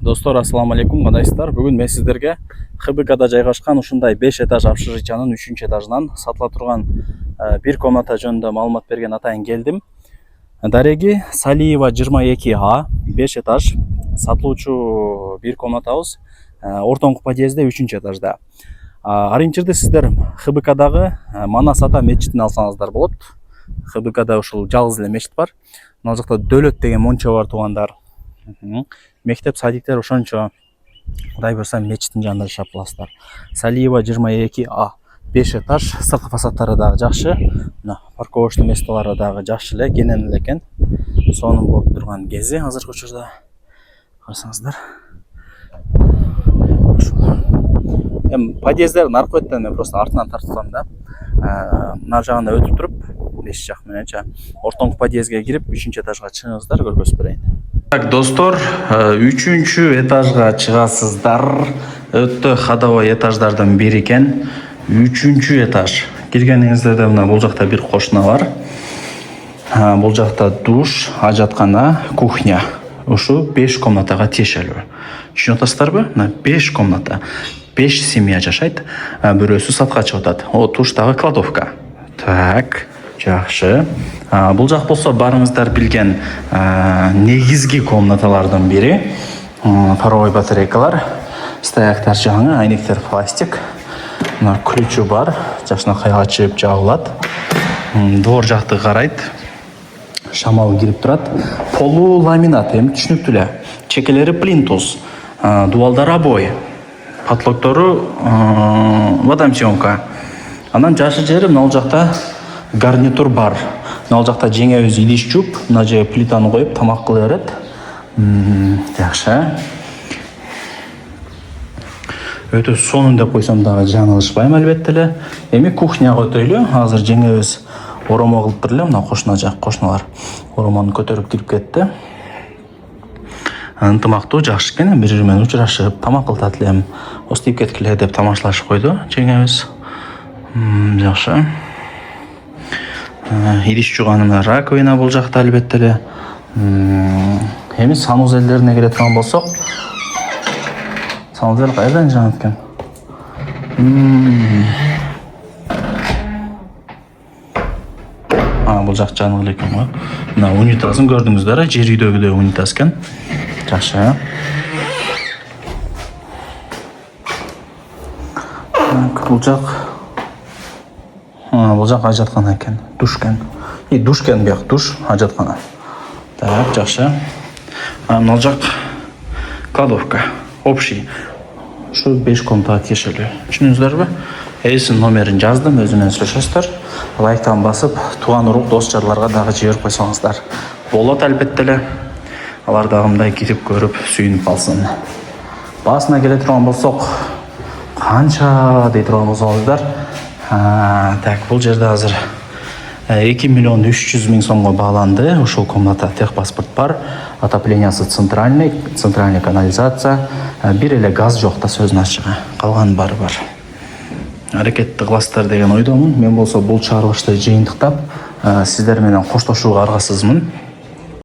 Достор, ассаламу алейкум, кандайсыздар? Бүгүн мен сиздерге ХБКда жайгашкан ушундай 5 этаж общежитиянын 3-этажынан сатыла турган бир комната жөнүндө маалымат берген атайын келдим. Дареги Салиева 22А, 5 этаж, сатылуучу бир комнатабыз. Ортоңку подъездде 3-этажда. Аринчирде сиздер ХБКдагы Манас ата мечитин алсаңыздар болот. ХБКда ушул жалгыз эле мечит бар. Мына жакта Дөөлөт деген монча бар туугандар. Мектеп садиктер ошончо. Кудай буйрса мечиттин жанында жашап каласыздар. Салиева 22А, 5 этаж, сырткы фасадтары дагы жакшы. Мына парковочный местолары дагы жакшы эле, кенен эле экен. Сонун болуп турган кези азыркы учурда. Карасаңыздар. Подъездердин аркы беттен мен просто артынан тартылам да. Нар жагында өтүп туруп, эшик жак мененче ортоңку подъездге кирип 3-этажга чыгыңыздар, көргөзүп берейин. Так, достор, 3-этажга чыгасыздар. Өтө ходовой этаждардан бири экен. 3-этаж. Киргениңиздерде мына бул жакта бир кошуна бар. Бул жакта душ, ажаткана, кухня. Ушу 5 комнатага тиешелүү. Түшүнүп атасыздарбы? Мына 5 комната. 5 семья жашайт. Бирөөсү сатка чыгып атат. О, туштагы кладовка. Так, жакшы. Бул жак болсо барыңыздар билген негизги комнаталардын бири. Паровой батарейкалар, стояктар жаңы, айнектер пластик. Мына ключу бар, жакшынакай ачып жабылат. Двор жакты карайт. Шамал кирип турат. Полу ламинат, эми түшүнүктүү эле. Чекелери плинтус, дубалдар обой. Потлоктору водомчонка. Анан жашы жери мына жакта гарнитур бар. Мына жакта жеңебиз идиш жуп, мына жерге плитаны коюп тамак кыла берет. Жакшы. Өтө сонун деп койсом дагы жаңылышпайм албетте эле. Эми кухняга өтөйлү. Азыр жеңебиз оромо кылып тур эле, мына кошуна жак кошуналар. Оромону көтөрүп кирип кетти. Ынтымактуу, жакшы экен, бири-бири менен учурашып, тамак кылтат элем. Остип кеткиле деп тамашлашып койду жеңебиз. Жакшы. Идиш жууганына раковина бул жакта албетте эле. Эми санузелдерине келе турган болсок, санузел кайдан жанат экен? Бул жак жанып эле экен го. Мына унитазын көрдүңүздөр, жер үйдөгүдөй унитаз экен. Жакшы. Бул жак ажаткана экен, душ экен. Душ экен бияк, душ, ажаткана. Так, жакшы. Мына жак кладовка, общий. Ушу 5 комнатага тиешелүү. Түшүндүңүздөрбү? Эсин номерин жаздым, өзү менен сүйлөшөсүздөр. Лайктан басып, тууган урук дос жарларга дагы жиберип койсоңуздар болот албетте эле. Алар дагы мындай кирип көрүп, сүйүнүп алсын. Басына келе турган болсок, канча дей турган болсоңуздар. Так, бул жерде азыр 2 300 000 сомго бааланды. Ушул комната техпаспорт бар, отоплениясы центральный канализация, бир эле газ жок да сөзүн ачыгы. Калган бары бар. Аракетти кыласыздар деген ойдомун. Мен болсо бул чыгарылышты жыйынтыктап, сиздер менен коштошууга аргасызмын.